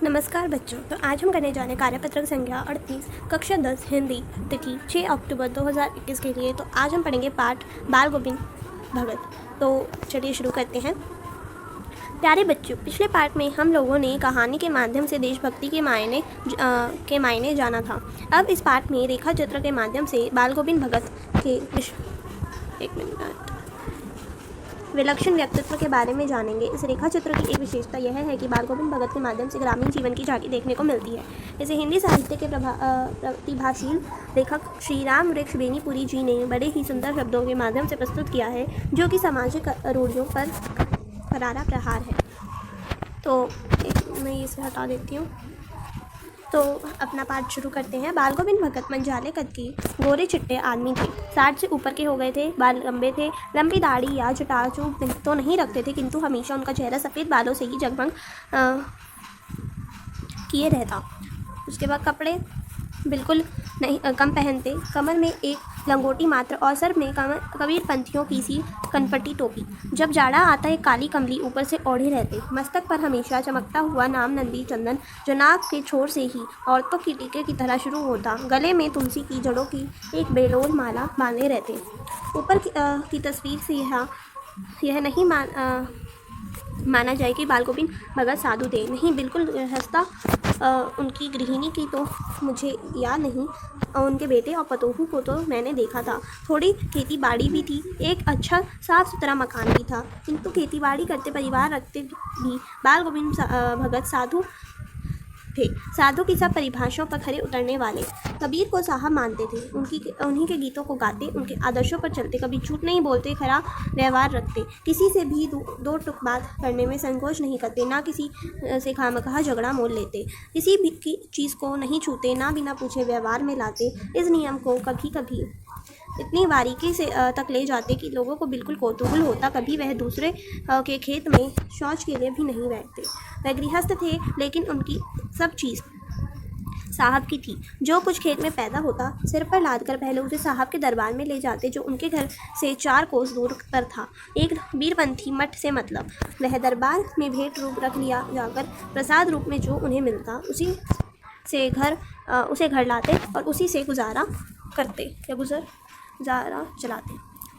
नमस्कार बच्चों। तो आज हम करने जा रहे हैं कार्यपत्रक संख्या 38 कक्षा 10 हिंदी तिथि 6 अक्टूबर 2021 के लिए। तो आज हम पढ़ेंगे पाठ बाल गोविंद भगत। तो चलिए शुरू करते हैं। प्यारे बच्चों, पिछले पाठ में हम लोगों ने कहानी के माध्यम से देशभक्ति के मायने जाना था। अब इस पाठ में रेखा चित्र के माध्यम से बाल गोविंद भगत के विलक्षण व्यक्तित्व के बारे में जानेंगे। इस रेखा चित्र की एक विशेषता यह है कि बाल गोविंद भगत के माध्यम से ग्रामीण जीवन की झांकी देखने को मिलती है। इसे हिंदी साहित्य के प्रतिभाशील लेखक श्री राम वृक्ष बेनीपुरी जी ने बड़े ही सुंदर शब्दों के माध्यम से प्रस्तुत किया है, जो कि सामाजिक रूढ़ियों पर करारा प्रहार है। तो मैं इसे हटा देती हूँ। तो अपना पाठ शुरू करते हैं। बाल गोविंद भगत मंझाले कद की गोरे चिट्टे आदमी थे। 60 से ऊपर के हो गए थे। बाल लंबे थे। लंबी दाढ़ी या जटाजू तो नहीं रखते थे, किंतु हमेशा उनका चेहरा सफ़ेद बालों से ही जगमग किए रहता। उसके बाद कपड़े बिल्कुल नहीं कम पहनते। कमर में एक लंगोटी मात्र और सर में कबीर पंथियों की सी कनपटी टोपी। जब जाड़ा आता है काली कमली ऊपर से ओढ़े रहते। मस्तक पर हमेशा चमकता हुआ नाम नंदी चंदन, जो नाक के छोर से ही औरतों की टीके की तरह शुरू होता। गले में तुलसी की जड़ों की एक बेलोर माला बांधे रहते। ऊपर की तस्वीर से यह नहीं माना जाए कि बाल गोविंद भगत साधु थे। नहीं, बिल्कुल हंसता उनकी गृहिणी की तो मुझे याद नहीं। उनके बेटे और पतोहू को तो मैंने देखा था। थोड़ी खेती बाड़ी भी थी। एक अच्छा साफ सुथरा मकान भी था, किंतु खेती बाड़ी करते परिवार रखते भी बाल गोविंद भगत साधु थे। साधु की सब परिभाषाओं पर खरे उतरने वाले। कबीर को साहब मानते थे। उन्हीं के गीतों को गाते, उनके आदर्शों पर चलते, कभी झूठ नहीं बोलते, खरा व्यवहार रखते, किसी से भी दो टुक बात करने में संकोच नहीं करते, ना किसी से खामखा झगड़ा मोल लेते, किसी भी की चीज़ को नहीं छूते, ना बिना पूछे व्यवहार में लाते। इस नियम को कभी कभी इतनी बारीकी से तक ले जाते कि लोगों को बिल्कुल कौतूहल होता। कभी वह दूसरे के खेत में शौच के लिए भी नहीं बैठते। वह गृहस्थ थे, लेकिन उनकी सब चीज़ साहब की थी। जो कुछ खेत में पैदा होता, सिर पर लाद कर पहले उसे साहब के दरबार में ले जाते, जो उनके घर से 4 कोस दूर पर था। एक बीरपंथी मठ से मतलब। वह दरबार में भेंट रूप रख लिया जाकर प्रसाद रूप में जो उन्हें मिलता, उसे घर लाते और उसी से गुजारा चलाते।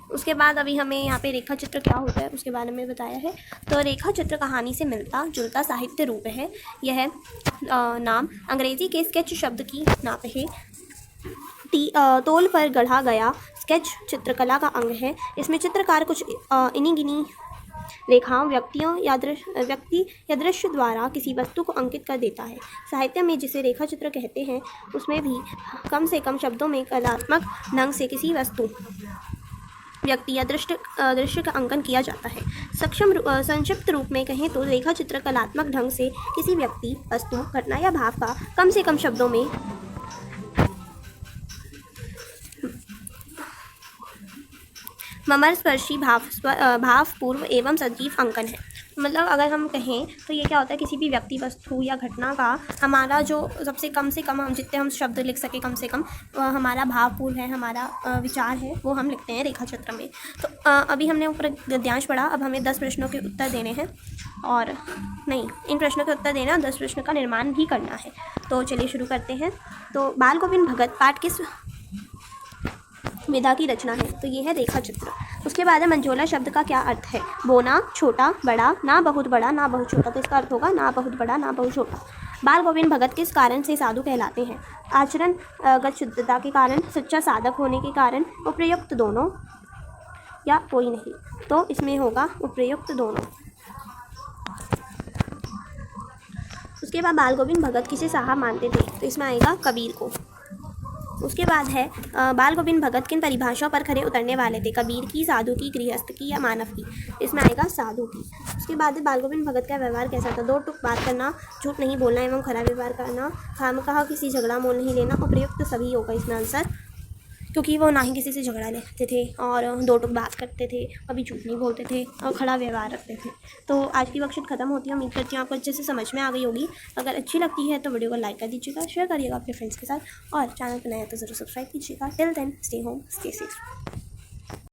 उसके बाद अभी हमें यहाँ पे रेखा चित्र क्या होता है उसके बारे में बताया है। तो रेखा चित्र कहानी से मिलता जुलता साहित्य रूप है। यह नाम अंग्रेजी के स्केच शब्द की नाप है। तोल पर गढ़ा गया स्केच चित्रकला का अंग है। इसमें चित्रकार कुछ इन्हीं गिनी रेखाओं व्यक्ति या दृश्य द्वारा किसी वस्तु को अंकित कर देता है। साहित्य में जिसे रेखा चित्र कहते हैं, उसमें भी कम से कम शब्दों में कलात्मक ढंग से किसी वस्तु, व्यक्ति या दृश्य का अंकन किया जाता है। संक्षिप्त रूप में कहें तो रेखा चित्र कलात्मक ढंग से किसी व्यक्ति, वस्तु, घटना या भाव का कम से कम शब्दों में मर्मस्पर्शी भावपूर्व एवं सजीव अंकन है। मतलब अगर हम कहें तो ये क्या होता है, किसी भी व्यक्ति, वस्तु या घटना का हमारा जो सबसे कम से कम हम जितने हम शब्द लिख सके, कम से कम हमारा भावपूर्ण है, हमारा विचार है, वो हम लिखते हैं रेखा चित्र में। तो अभी हमने ऊपर गद्यांश पढ़ा। अब हमें 10 प्रश्नों के उत्तर देने हैं, और नहीं, इन प्रश्नों के उत्तर देना, 10 प्रश्नों का निर्माण भी करना है। तो चलिए शुरू करते हैं। तो बाल गोविंद भगत पाठ किस विधा की रचना है? तो ये है रेखा चित्र। उसके बाद है मंझोला शब्द का क्या अर्थ है? बोना, छोटा, बड़ा, ना बहुत बड़ा ना बहुत छोटा। तो इसका अर्थ होगा ना बहुत बड़ा ना बहुत छोटा। बाल गोविंद भगत किस कारण से साधु कहलाते हैं? आचरण गत शुद्धता के कारण, सच्चा साधक होने के कारण, उपयुक्त दोनों, या कोई नहीं। तो इसमें होगा उपयुक्त दोनों। उसके बाद बाल गोविंद भगत किसे साहब मानते थे? तो इसमें आएगा कबीर को। उसके बाद है बाल गोविंद भगत किन परिभाषाओं पर खरे उतरने वाले थे? कबीर की, साधु की, गृहस्थ की या मानव की? इसमें आएगा साधु की। उसके बाद है बाल गोविंद भगत का व्यवहार कैसा था? 2 टुक बात करना, झूठ नहीं बोलना एवं खरा व्यवहार करना, खामखा किसी झगड़ा मोल नहीं लेना। उपयुक्त सभी होगा इसमें आंसर, क्योंकि वो ना ही किसी से झगड़ा लेते थे और 2 टुक बात करते थे, कभी झूठ नहीं बोलते थे और खड़ा व्यवहार रखते थे। तो आज की वर्कशीट खत्म होती है। उम्मीद करती हूँ आपको अच्छे से समझ में आ गई होगी। अगर अच्छी लगती है तो वीडियो को लाइक कर दीजिएगा, शेयर करिएगा अपने फ्रेंड्स के साथ, और चैनल पर नया तो ज़रूर सब्सक्राइब कीजिएगा। Till then, stay home, stay safe.